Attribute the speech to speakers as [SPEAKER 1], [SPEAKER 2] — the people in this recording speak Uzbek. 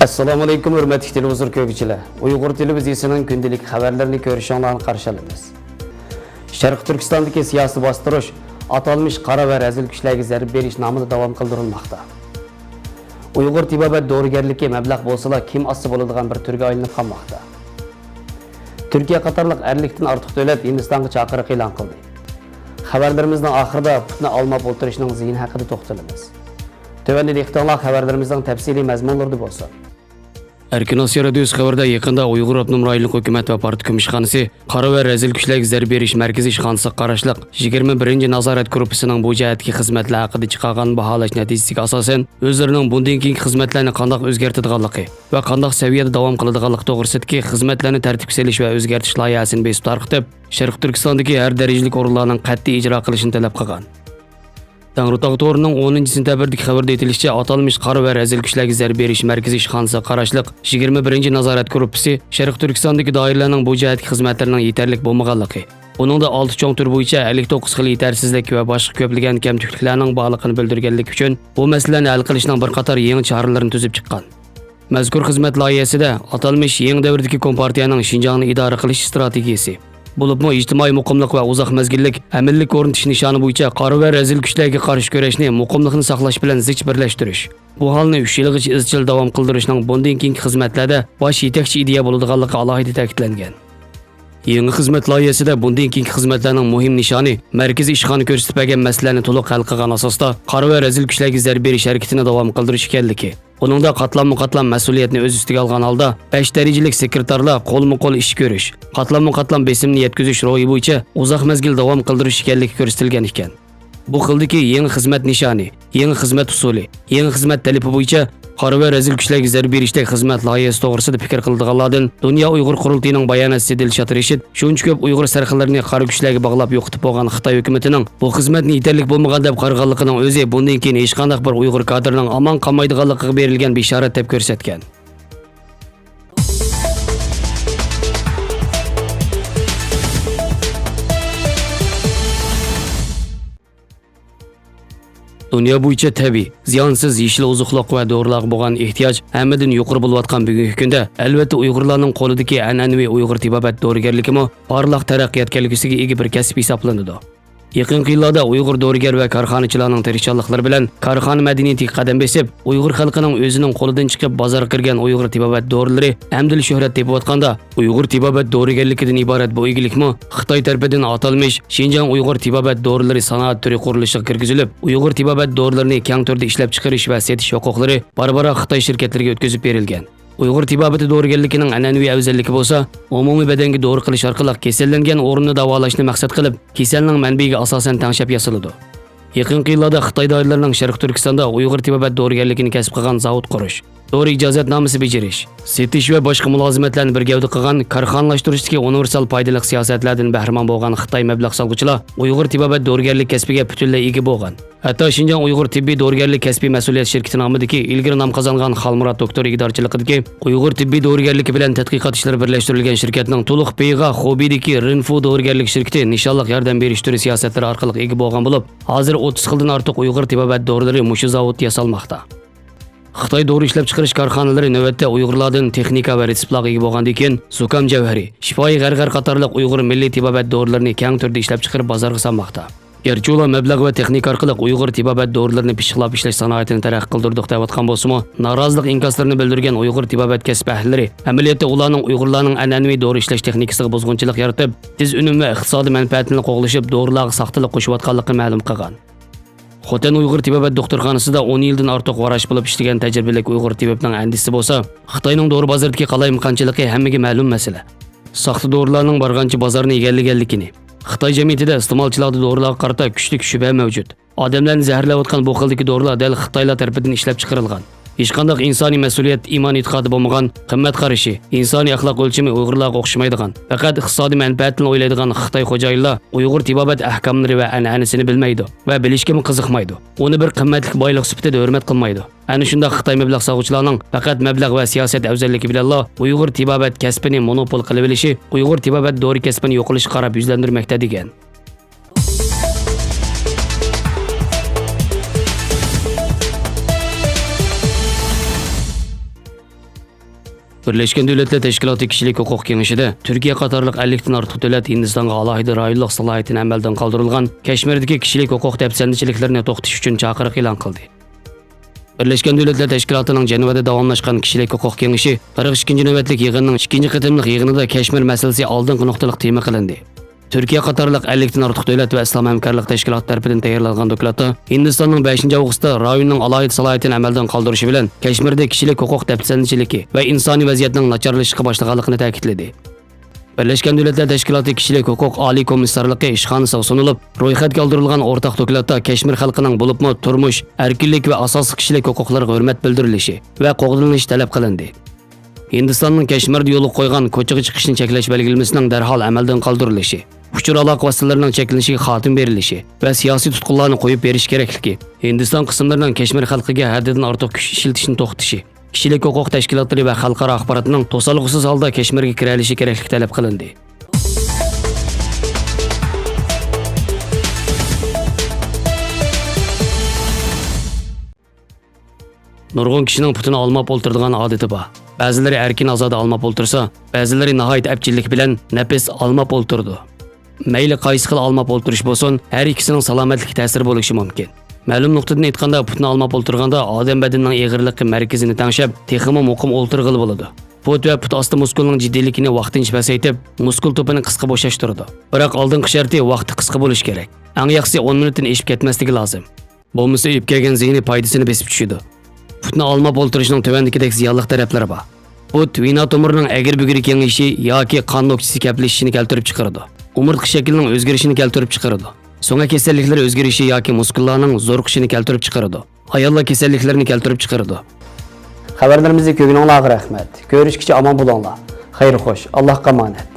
[SPEAKER 1] Assalamu alaikum hürmetli televizyon köyküçüler. Uygur televiziyasının gündelik haberlerini görüşenlerini karşılayınız. Şarkı Türkistan'daki siyasi bastırış atalmış kara ve rezil güçlerge zerb beriş namıda devam kıldırılmakta. Uygur tibbiyat doğrugerlikке meblağ bolsalar kim asıl boladigan bir türge aylanıp kalmakta. Türkiye Katarlık erlikten artık devlet Hindistan'a çakırık ilan kıldı. Haberlerimizden ahırda putni almap oturuşunun zihin hakkında toxtalımız. Tövende dehqonlar haberlerimizden tepsili mazmunlardı bolsa. Erkin Asya Radyosu xabarda yaqında Uyghur Abnum rayonluq hukumat va parti komishxonasi qara va rezil kuchlarga zarb berish markaziy ishxonasi qarashliq 21 nazorat gruppasining bu jihatdagi xizmatlar haqida chiqargan baholash natijasiga asosan o'zlarining bundan keyingi xizmatlarni qanday o'zgartiradiganligi va qanday saviyada davom qiladiganligi to'g'risidagi xizmatlarni tartibga solish va o'zgartirish loyihasini besib tarqitib, Sharq Turkistondagi har darajalik o'rinlarning qat'iy ijro qilishini talab qilgan. Tangritog to'rining 10-sentabrlik xabarda aytilishicha, atalmış qara va rezil kuchlarga zarb berish markaziy ishxonasi qarashliq 21 nazorat gruppasi Sharq Turkistondagi doiralarning bu jihatdagi xizmatlarining yetarli bo'lmaganligi, uningda 6 cho'ng tur bo'yicha 59 xil yetersizlik va boshqa ko'plagan kamchiliklarning borligini bildirganlik uchun bu masalani hal qilishning bir qator yangi choralarini tuzib chiqqan. Mazkur xizmat loyihasida atalmış yangi davrdagi kompartiyaning Xinjiangni idora qilish strategiyasi bo'libmi ijtimoiy muqimlik va uzoq mezgillik amillik o'rnatish nishoni bo'yicha qora va rezil kuchlarga qarshi kurashni muqimlikni saqlash bilan zich birlashtirish. Bu holni 3 yilgacha izchil davom qildirishning bundan keyingi xizmatlarda bosh yetakchi ideya bo'ladiganligi alohida ta'kidlangan. Yangi xizmat loyihasida bundan keyingi xizmatlarning muhim nishoni markaziy ishxona ko'rsatib bergan masalalarni to'liq hal qilgan asosda qora va rezil kuchlarga zarb berish harakatini davom qildirish ekanligi. Uningda qatlam mas'uliyatni o'z ustiga olgan holda 5 darajalik sekretarlar qo'lma-qo'l ish ko'rish, qatlam besimni yetkazish ro'yi bo'yicha uzoq mezgil davom qildirish ekanligi ko'rsatilgan ekan. Bu xildagi yangi xizmat nishoni, yangi xizmat usuli, yangi xizmat talabi bo'yicha qora va rezil kuchlarga zarb berishdagi xizmat loyihasi to'g'risida fikr qildiganlardan Dunyo Uyg'ur qurultiyining bayonotchisi Dilshod Rashid shuncha ko'p Uyg'ur sarxillarni qora kuchlarga bog'lab yo'qitib bo'lgan Xitoy hukumatining bu xizmatni yetarli bo'lmagan deb qarg'anligining o'zi bundan keyin hech qanday bir Uyg'ur kadrining omon qolmaydiganligiga berilgan bishorat deb ko'rsatgan. Dunyo bo'yicha tabiiy, ziyonsiz yeshil oziqliq va dorilarga bo'lgan ehtiyoj hammadan yuqori bo'layotgan bugungi kunda albatta Uyg'urlarning qo'lidagi an'anaviy Uyg'ur tibbiyot dorigarligimi porloq taraqqiyot kelgusiga ega bir kasb hisoblanadi. Yaqin yillarda Uyg'ur dorigar va korxonachilarning tirishchanliklari bilan korxona madaniyatiga qadam besib, Uyg'ur xalqining o'zining qo'lidan chiqib bozorga kirgan Uyg'ur tibbiyot dorilari hamdil shuhrat tepayotganda, Uyg'ur tibbiyot dorigarligidan iborat bu egilikmi Xitoy tarafidan atalmış Xinjiang Uyg'ur tibbiyot dorilari sanoat turi qurilishiga kirgizilib, Uyg'ur tibbiyot dorilarini keng turda ishlab chiqarish va setish huquqlari barbara Xitoy shirkatlariga o'tkazib berilgan. Uyg'ur tibbiyot dorigarligining an'anaviy afzalligi bo'lsa, umumiy badanga dori qilish orqali kasallangan o'rinni davolashni maqsad qilib, kasalning manbaiga asosan tangshab yasaladi. Yaqin yillarda Xitoy doiralarining Sharq Turkistonda Uyg'ur tibbiyot dorigarligini kasb qilgan zavod qurish, dori ijozatnomasi bejirish, setish va boshqa mulozimatlarni bir gavda qilgan korxonalashtirishdagi universal foydali siyosatlardan bahramand bo'lgan Xitoy mablag' solg'uchilar Uyg'ur tibbiyot dorigarlik kasbiga butunlay ega bo'lgan. Hatto Xinjiang Uyg'ur tibbiy dorigarlik kasbiy mas'uliyat shirkati nomidagi ilgari nom qozongan Xalmurod doktor igdorchiligidagi Uyg'ur tibbiy dorigarligi bilan tadqiqot ishlari birlashtirilgan shirkatning to'liq peyga Xobidagi Rinfu dorigarlik shirkati nishonliq yordam berish turi siyosatlari orqali ega bo'lgan bo'lib, hozir 30 xildan ortiq Uyg'ur tibbiyot dorilari mushu zavodda yasalmoqda. Xitoy dori ishlab chiqarish korxonalari navbatda Uyg'urlardan texnika va retseptlarga ega bo'lgandan keyin Sukam Javhari, Shifoiy g'arg'ar qatorliq Uyg'ur milliy tibbiyot dorilarini keng turda ishlab chiqarib bozorga solmoqda. Gerçi ular mablag' va texnika orqali Uyg'ur tibbiyot dorilarini pishiqlab ishlash sanoatini taraqqiy qildirdik deyotgan bo'lsa-mu, norozilik inkoslarini bildirgan Uyg'ur tibbiyot kasb ahlilari amaliyotda ularning Uyg'urlarning an'anaviy dori ishlash texnikasiga buzg'unchilik yaratib, tez unum va iqtisodiy manfaatini qo'g'lashib, dorilarga soxtalik qo'shayotganligini ma'lum qilgan. Xotan Uyg'ur tibbiyot doktorxonasida 10 yildan ortiq varash bo'lib ishlagan tajribali Uyg'ur tibbiyotning andisi bo'lsa, Xitoyning dori bozoridagi qalayimqanchiligi hammaga ma'lum masala. Soxta dorilarning borgancha bozorni egallaganligini, Xitoy jamiyatida iste'molchilarda dorilarga qarata kuchli shubha mavjud. Odamlarni zaharlayotgan bu xildagi dorilar dal Xitoylar tomonidan ishlab chiqarilgan. Hech qanday insoniy mas'uliyat, iymon e'tiqodi bo'lmagan, qimmat qarashi, insoniy axloq o'lchami Uyg'urlarga o'xshamaydigan, faqat iqtisodiy manfaatni o'ylaydigan Xitoy xo'jayinlar Uyg'ur tibbiyot ahkomlari va an'anasini bilmaydi va bilishga qiziqmaydi. Uni bir qimmatli boylik sifatida hurmat qilmaydi. Ana shunda Xitoy mablag' solg'uvchilarining faqat mablag' va siyosat afzalligi bilan Uyg'ur tibbiyot kasbini monopol qilib olishi Uyg'ur tibbiyot dori kasbini yo'qolish qarab yuzlantirmoqda degan. Birleşken Devletler Teşkilatı Kişilik Hukuk Kengişide Türkiye qatarlıq 50'den artıq dövlət Hindistonga alohida rayonluq salohiyatini amaldan qoldirilgan Kashmirdagi kishilik huquq dafsandichiliklarni to'xtatish uchun chaqiriq e'lon qildi. Birleşken Devletler Teşkilatı'nın Cenevada davamlaşkan Kişilik Hukuk Kengişi 42. növbetlik yığınının 2. qitimliq yığınida Kashmir masalasi oldingi nuqtaliq tema qilindi. Türkiye qatarlıq 50'den artıq dövlət və İslam Həmkarlıq Təşkilatı tərəfindən tayyorlangan dokladda Hindistonning 5 avgustda rayonning alohida salohiyatini amaldan qoldirishi bilan Kashmirda kishilik huquq dafsandichiligi va insoniy vaziyatning nacharlashishiga boshlaganligini ta'kidladi. Birleşken Devletler Teşkilatı Kişilik Hukuk Ali Komissarlığı işxonasiga sunulib, ro'yxatga oldirilgan o'rtaq dokladda Kashmir xalqining bo'libmi turmush, erkinlik va asosiy kishilik huquqlariga hurmat bildirilishi va qo'g'dilinishi talab qilindi. Hindistonning Kashmirda yo'l qo'ygan ko'chaga chiqishni cheklash belgilamasining darhol amaldan qoldirilishi, uchur aloqa vositalarining cheklanishiga xotim berilishi va siyosiy tutqunlarni qo'yib berish kerakligi, Hindiston qismlarining Kashmir xalqiga haddidan ortiq kuch ishlatishni to'xtatishi, kishilik huquq tashkilotlari va xalqaro axborotning to'salg'usiz holda Kashmirga kirilishi kerakligi talab qilindi. Nurg'un kishining putini olmab o'ltiradigan odati bor. Ba'zilari erkin ozoda olmab o'ltirsa, ba'zilari nihoyat apchillik bilan nafas olmab o'ltirdi. Mayli qaysi xil olmab o'ltirish bo'lsin, har ikkisining salomatlik ta'siri bo'lishi mumkin. Ma'lum nuqtadan aytganda, putni olmab o'ltirganda odam badanining eg'irligi markazini tangshab, texmi muqim o'ltirg'ili bo'ladi. Put va put osti muskulning jiddiyligini vaqtincha pasaytib, muskul to'pini qisqa bo'shashtiradi. Biroq oldingi sharti vaqti qisqa bo'lishi kerak. Eng yaxshisi 10 minutdan eshib ketmasligi lozim. Bo'lmasa ib kelgan zehni foydasini besib tushadi. Putni olmab o'ltirishning tuvandikidek ziyonli taraflari bor. Put vena tomirining agir-bugiri kengayishi yoki qon nokchisi kaplashishini keltirib chiqaradi. Umurtqa shaklining o'zgarishini keltirib chiqaradi. So'nggi kasalliklar o'zgarishi yoki muskullarning zo'riqishini keltirib chiqaradi. Ayollar kasalliklarini keltirib chiqaradi. Xabarlarimizni ko'rganingizga rahmat. Ko'rishguncha omon bo'linglar. Xayr xo'sh. Allohga omonat.